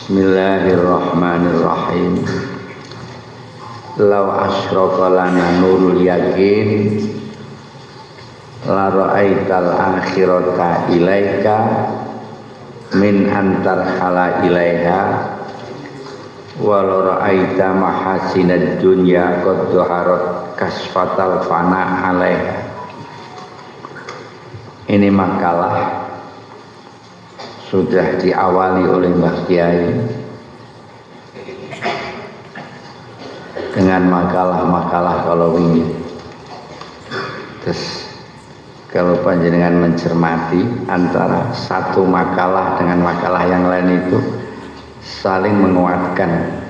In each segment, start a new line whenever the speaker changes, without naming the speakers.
Bismillahirrahmanirrahim. Lau asyraka lana nurul yakin la ra'aital akhirata ilaika min antar hala ilaiha wa la ra'aita mahasinad dunya qad dhaharat kasfatal fana alaiha. Ini makalah sudah diawali oleh Mbah Kiai dengan makalah-makalah kalau ini. Terus kalau panjenengan mencermati antara satu makalah dengan makalah yang lain itu saling menguatkan,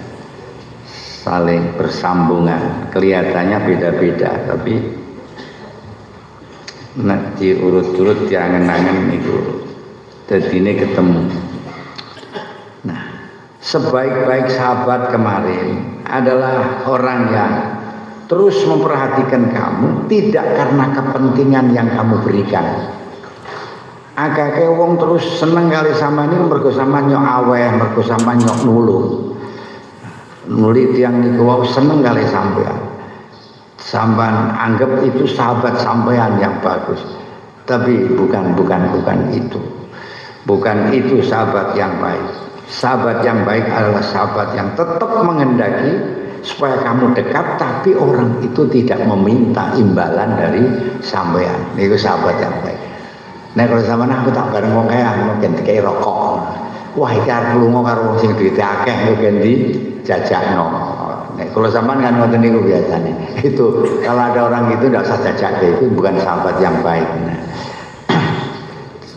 saling bersambungan. Kelihatannya beda-beda, tapi nak diurut-urut diangen-angen itu jadi ini ketemu. Nah, sebaik-baik sahabat kemarin adalah orang yang terus memperhatikan kamu, tidak karena kepentingan yang kamu berikan. Agak wong terus seneng kali sama ini, mergo sama nyok aweh, mergo sama nyok nulung. Nuli tiang niku wau seneng kali sampean. Sampean anggap itu sahabat sampean yang bagus. Tapi bukan itu. Bukan itu sahabat yang baik. Sahabat yang baik adalah sahabat yang tetap menghendaki supaya kamu dekat, tapi orang itu tidak meminta imbalan dari sampean. Itu sahabat yang baik. Nah kalau zaman aku tak bareng wong kaya mungkin kayak rokok. Wah iki arep lunga karo wong sing duwite akeh mungkin dijajakno. Nah kalau zaman kan ngoten niku biasane. Itu kalau ada orang itu enggak usah jajak, itu bukan sahabat yang baik. Nah.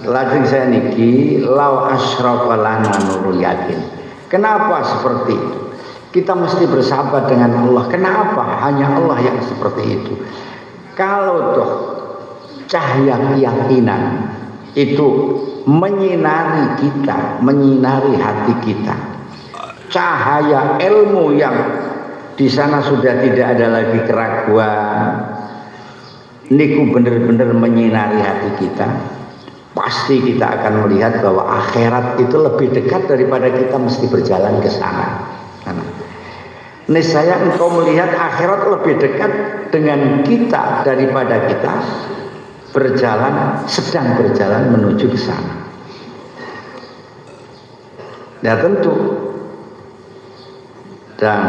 Lajeng saya niki lau asyraka lana nurul yakin. Kenapa seperti itu? Kita mesti bersahabat dengan Allah. Kenapa? Hanya Allah yang seperti itu. Kalau toh cahaya keyakinan itu menyinari kita, menyinari hati kita. Cahaya ilmu yang di sana sudah tidak ada lagi keraguan. Niku benar-benar menyinari hati kita. Pasti kita akan melihat bahwa akhirat itu lebih dekat daripada kita mesti berjalan ke sana. Niscaya engkau melihat akhirat lebih dekat dengan kita daripada kita sedang berjalan menuju ke sana. Ya tentu. Dan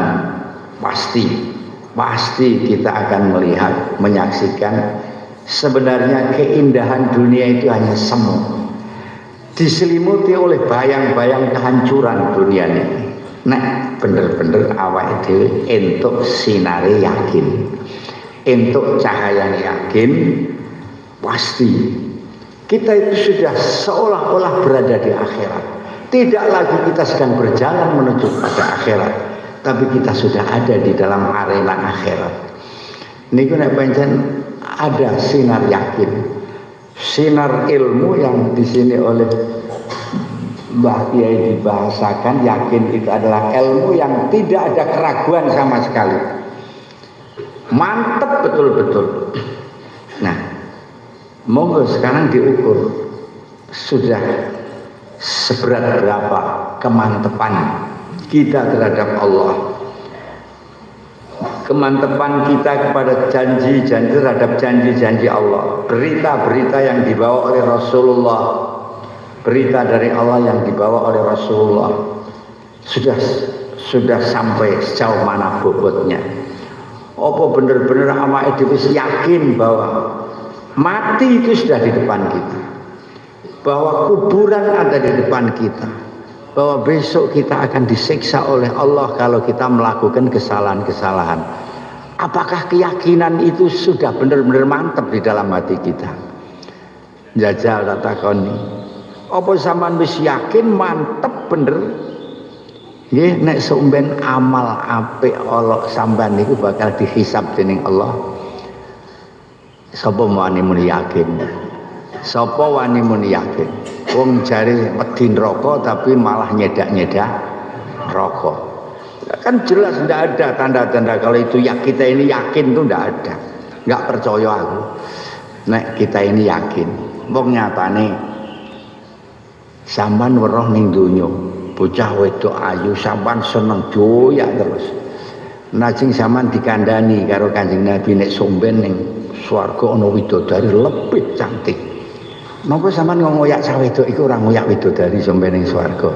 pasti kita akan melihat, menyaksikan sebenarnya keindahan dunia itu hanya semu, diselimuti oleh bayang-bayang kehancuran dunia ini. Nah, bener-bener awake dhewe entuk sinare yakin, entuk cahaya yakin, pasti kita itu sudah seolah-olah berada di akhirat. Tidak lagi kita sedang berjalan menuju pada akhirat, tapi kita sudah ada di dalam arena akhirat. Niku nek pancen ada sinar yakin, sinar ilmu yang di sini oleh Mbah Kiai dibahasakan. Yakin itu adalah ilmu yang tidak ada keraguan sama sekali, mantep betul-betul. Nah, monggo sekarang diukur sudah seberat berapa kemantepan kita terhadap Allah, kemantepan kita kepada janji-janji terhadap janji-janji Allah, berita-berita yang dibawa oleh Rasulullah, berita dari Allah yang dibawa oleh Rasulullah sudah sampai sejauh mana bobotnya. Apa benar-benar awake dhewe yakin bahwa mati itu sudah di depan kita, bahwa kuburan ada di depan kita, bahwa besok kita akan disiksa oleh Allah kalau kita melakukan kesalahan-kesalahan. Apakah keyakinan itu sudah benar-benar mantap di dalam hati kita? Jajal tak takoni. Apa sampean wis yakin mantep bener? Nggih, nek sumben amal apik Allah sampean niku bakal dihisab dening Allah. Sapa wani muni yakin? Sapa wani muni yakin? Wong jare wedi neraka tapi malah nyedak-nyedak neraka. Kan jelas tidak ada tanda-tanda kalau itu ya kita ini yakin tuh tidak ada. Enggak percaya aku. Nek kita ini yakin. Wong nyatane sampean weruh ning donya bocah wedok ayu sampean seneng doyak terus. Najing zaman dikandani karo Kanjeng Nabi nek somben ning swarga ana widodari lebih cantik. Napa sampean ngoyak cah wedok iku ora ngoyak widodari somben ning swarga?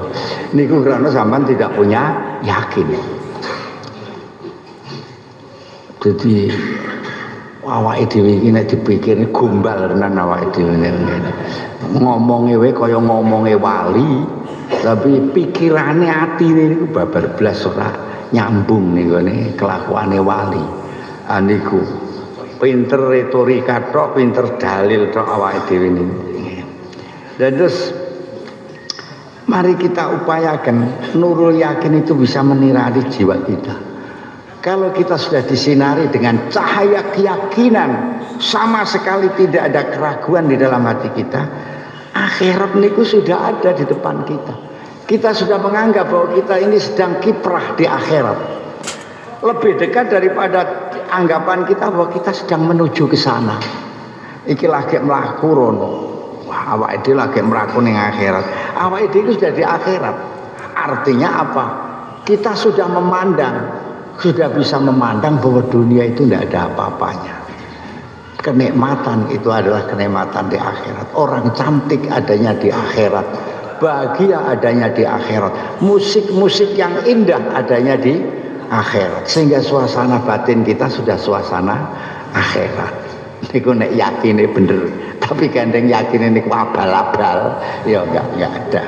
Niku karena sampean tidak punya yakin. Jadi awake dhewe iki nek dipikir gombal tenan awake dhewe. Ngomonge wae kaya ngomonge wali, tapi pikirane atine niku babar blas ora nyambung nih gone kelakuane wali. Aniku pinter retorika tok, pinter dalil tok awake dhewe niki. Dan terus mari kita upayakan nurul yakin itu bisa menirani jiwa kita. Kalau kita sudah disinari dengan cahaya keyakinan, sama sekali tidak ada keraguan di dalam hati kita, akhirat niku sudah ada di depan kita. Kita sudah menganggap bahwa kita ini sedang kiprah di akhirat. Lebih dekat daripada anggapan kita bahwa kita sedang menuju ke sana. Iki lagi mlaku rono. Wah, awake dhewe lagi mlaku ning akhirat. Awake dhewe sudah di akhirat. Artinya apa? Kita sudah memandang, sudah bisa memandang bahwa dunia itu tidak ada apa-apanya. Kenikmatan itu adalah kenikmatan di akhirat. Orang cantik adanya di akhirat. Bahagia adanya di akhirat, musik-musik yang indah adanya di akhirat, sehingga suasana batin kita sudah suasana akhirat. Niku nek yakine bener, tapi gandeng yakine niku abal-abal, ya enggak ada.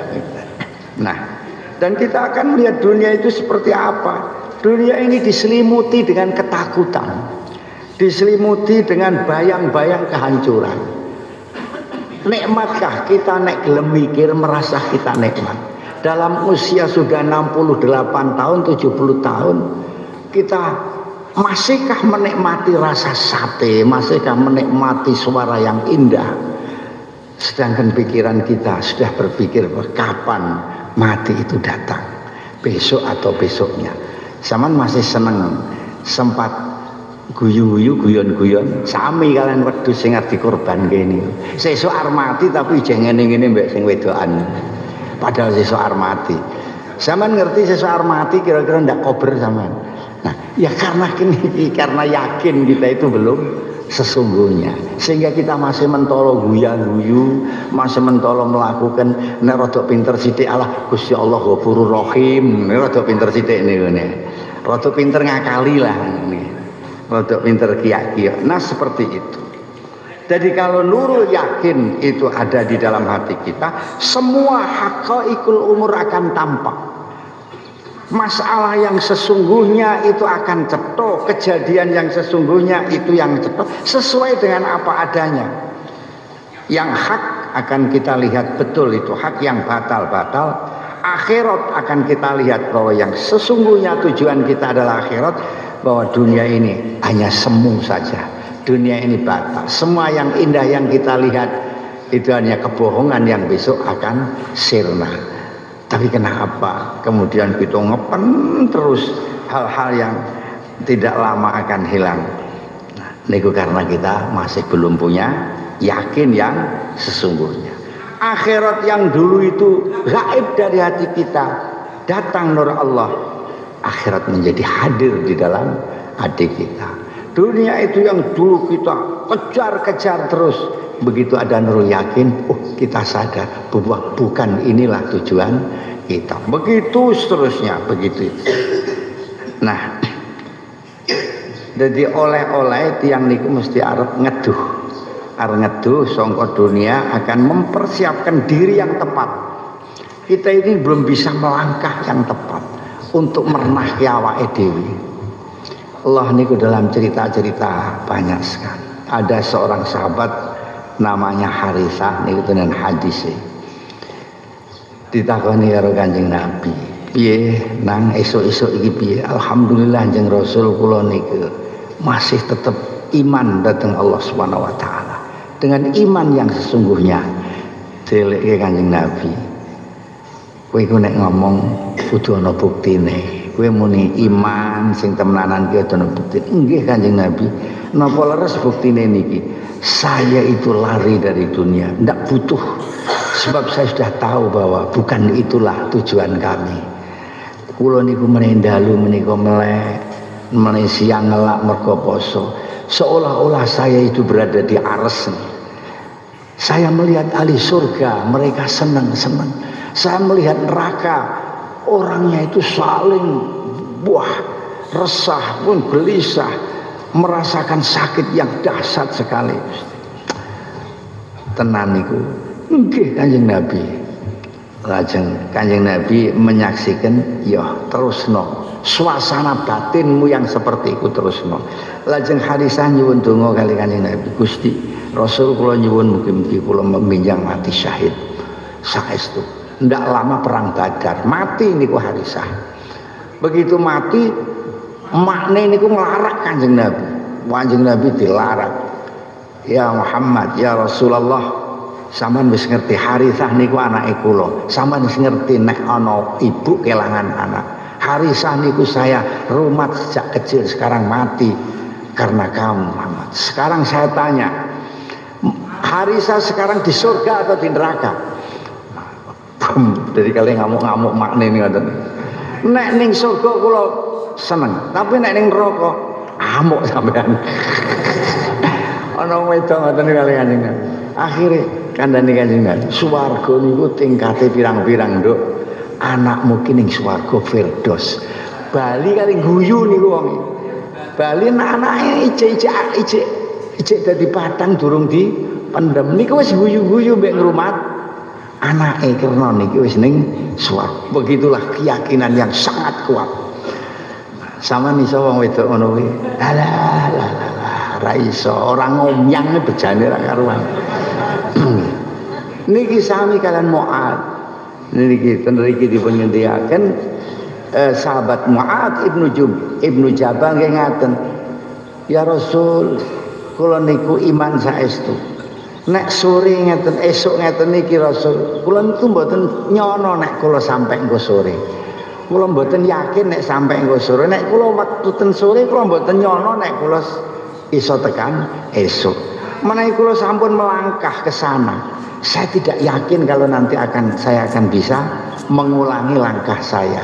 Nah, dan kita akan melihat dunia itu seperti apa. Dunia ini diselimuti dengan ketakutan, diselimuti dengan bayang-bayang kehancuran. Nikmatkah kita nek gelem mikir merasa kita nikmat? Dalam usia sudah 68 tahun, 70 tahun, kita masihkah menikmati rasa sate? Masihkah menikmati suara yang indah? Sedangkan pikiran kita sudah berpikir kapan mati itu datang, besok atau besoknya. Zaman masih seneng sempat guyu-guyu guyon-guyon sami kalian wedhus sing arep dikorban kene. Sesuk arep mati tapi jeng ngene-ngene mbek sing wedokan. Padahal sesuk arep mati. Sampeyan ngerti sesuk arep mati kira-kira ndak kober sampean. Nah, ya karena yakin kita itu belum sesungguhnya. Sehingga kita masih mentolo guya-guyu, masih mentolo melakukan nek rada pinter sithik Allah Gusti Allah Ghafurur Rahim. Nek rada pinter sithik ngene. Rada pinter ngakali lah ngene. Untuk pinter kiai. Nah seperti itu. Jadi kalau nurul yakin itu ada di dalam hati kita, semua haqaiqul umur akan tampak. Masalah yang sesungguhnya itu akan cetha, kejadian yang sesungguhnya itu yang cetha, sesuai dengan apa adanya. Yang hak akan kita lihat betul itu hak, yang batal-batal. Akhirat akan kita lihat bahwa yang sesungguhnya tujuan kita adalah akhirat. Bahwa dunia ini hanya semu saja, dunia ini batal. Semua yang indah yang kita lihat itu hanya kebohongan yang besok akan sirna. Tapi kenapa kemudian kita ngepen terus hal-hal yang tidak lama akan hilang? Nah, niku karena kita masih belum punya yakin yang sesungguhnya. Akhirat yang dulu itu gaib dari hati kita, datang nur Allah. Akhirat menjadi hadir di dalam hati kita. Dunia itu yang dulu kita kejar-kejar terus, begitu ada nurul yakin, oh kita sadar bahwa bukan inilah tujuan kita. Begitu seterusnya, begitu. Nah, jadi oleh-oleh tiang niku mesti arep ngeduh sangka dunia akan mempersiapkan diri yang tepat. Kita ini belum bisa melangkah yang tepat untuk merenah awake dhewe. Allah niku dalam cerita-cerita banyak sekali. Ada seorang sahabat namanya Harithah niku tenan hadise. Ditakoni karo Kanjeng Nabi, "Piye nang esuk-esuk iki piye?" Alhamdulillah Kanjeng Rasul kula niku masih tetap iman dhateng Allah Subhanahu wa taala. Dengan iman yang sesungguhnya. Deleke Kanjeng Nabi, kowe iku nek ngomong kudu ana buktine. Kowe muni iman sing temenanan ki ana buktine. Nggih Kanjeng Nabi, napa leres buktine niki? Saya itu lari dari dunia, ndak butuh Sebab saya sudah tahu bahwa bukan itulah tujuan kami. Kula niku menendalu menika melek, meneh siang ngelak mergo poso. Seolah-olah saya itu berada di ares. Saya melihat ahli surga, mereka senang-senang. Saya melihat neraka, orangnya itu saling resah pun gelisah, merasakan sakit yang dahsyat sekali. Tenan niku nggih Kanjeng Nabi. Lajeng Kanjeng Nabi menyaksikan, ya terusno suasana batinmu yang seperti itu terusno. Lajeng Harisah nyuwun donga kali Kanjeng Nabi, Gusti Rasul kula nyuwun mugi-mugi kula minjang mati syahid saestu. Ndak lama perang Badar mati niku Harisah. Begitu mati makne niku nglarak Kanjeng Nabi. Kanjeng Nabi dilarak, ya Muhammad, ya Rasulullah, sampean wis ngerti Harisah niku anake kula. Sampean wis ngerti nek ana ibu kelangan anak. Harisah niku saya rumat sejak kecil, sekarang mati karena kamu Muhammad. Sekarang saya tanya, Harisah sekarang di surga atau di neraka? Jadi kalian ngamuk-ngamuk makne ini ngoten. Nek ning surga kula seneng, tapi nek ning neraka amuk sampean. Ana wedok ngoten kali Kanjeng. Akhire kandhane Kanjeng Nabi, swarga niku tingkate pirang-pirang, Nduk. Anakmu ki ning swarga Firdaus. Bali kali guyu niku wong. Bali anake ijik dadi padang durung dipendem. Niku wis guyu-guyu mbek ngrumat anake karena niki wis ning swarga. Begitulah keyakinan yang sangat kuat. Sama iso wong wedok ngono kuwi. Alah ra iso, orang ngomyang bejane ra karuan. Niki sami kalian Mu'ad. Niki dipun ngendiaken sahabat Mu'ad Ibnu Jabal nggih ngaten. Ya Rasul, kula niku iman saestu. Nek sore ngeten, esuk ngeten niki Rasul, kula niku mboten nyono nek kula sampe engko sore. Kula mboten yakin nek sampe engko sore. Nek kula wektu ten sore kula mboten nyono nek kula iso tekan esuk. Menawi kula sampun melangkah ke sana, saya tidak yakin kalau nanti saya akan bisa mengulangi langkah saya.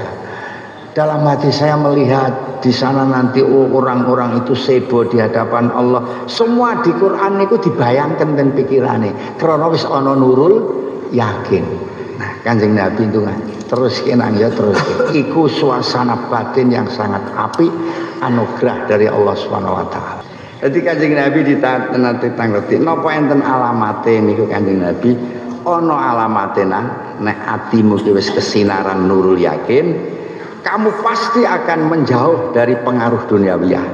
Dalam hati saya melihat di sana nanti orang-orang itu sebo di hadapan Allah. Semua di Quran itu dibayangkan dan pikirannya. Karena wis ana nurul yakin. Nah, Kanjeng Nabi itu kan terus kenang ya terus. Iku suasana batin yang sangat apik, anugerah dari Allah Subhanahu wa taala. Jadi Kanjeng Nabi nanti tangleti napa enten alamate niku Kanjeng Nabi ana alamate nek atimu ki wis kesinaran nurul yakin, kamu pasti akan menjauh dari pengaruh duniawiyah.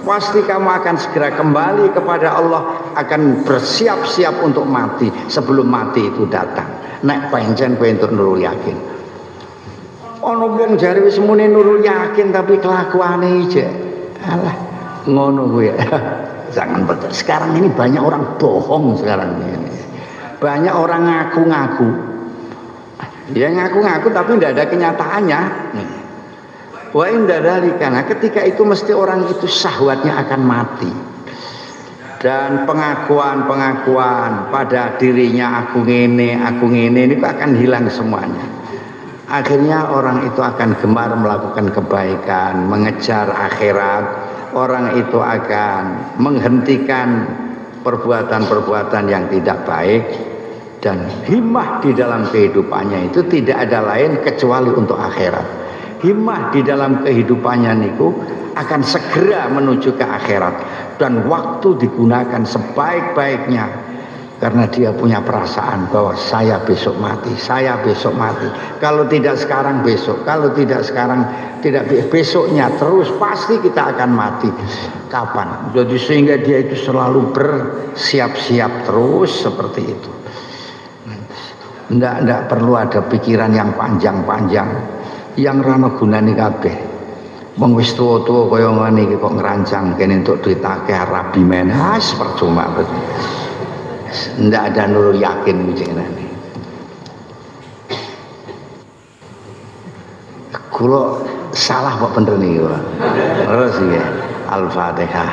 Pasti kamu akan segera kembali kepada Allah, akan bersiap-siap untuk mati sebelum mati itu datang. Nek pancen kowe entuk nurul yakin. Ana wong jare wis muni nurul yakin tapi kelakuane ijek. Alah ngono gue. Jangan betul. Sekarang ini banyak orang bohong sekarang ini. Banyak orang ngaku-ngaku. Dia ngaku-ngaku tapi tidak ada kenyataannya. Wa inda dzalika, karena ketika itu mesti orang itu syahwatnya akan mati. Dan pengakuan pada dirinya aku ngene ini akan hilang semuanya. Akhirnya orang itu akan gemar melakukan kebaikan, mengejar akhirat. Orang itu akan menghentikan perbuatan-perbuatan yang tidak baik, dan himmah di dalam kehidupannya itu tidak ada lain kecuali untuk akhirat. Himmah di dalam kehidupannya niku akan segera menuju ke akhirat, dan waktu digunakan sebaik-baiknya karena dia punya perasaan bahwa saya besok mati. Kalau tidak sekarang besok, kalau tidak sekarang tidak besoknya, terus pasti kita akan mati. Kapan? Jadi sehingga dia itu selalu bersiap-siap terus seperti itu. Ndak perlu ada pikiran yang panjang-panjang, yang rana gunane kabeh. Wong wis tuwa-tuwa kaya ngene iki kok ngerancang kene entuk duit akeh rabi menas percuma. Ndak ada nurul yakin bicarane. Kula salah kok bener niki kula. Terus ya. Al-Fatihah.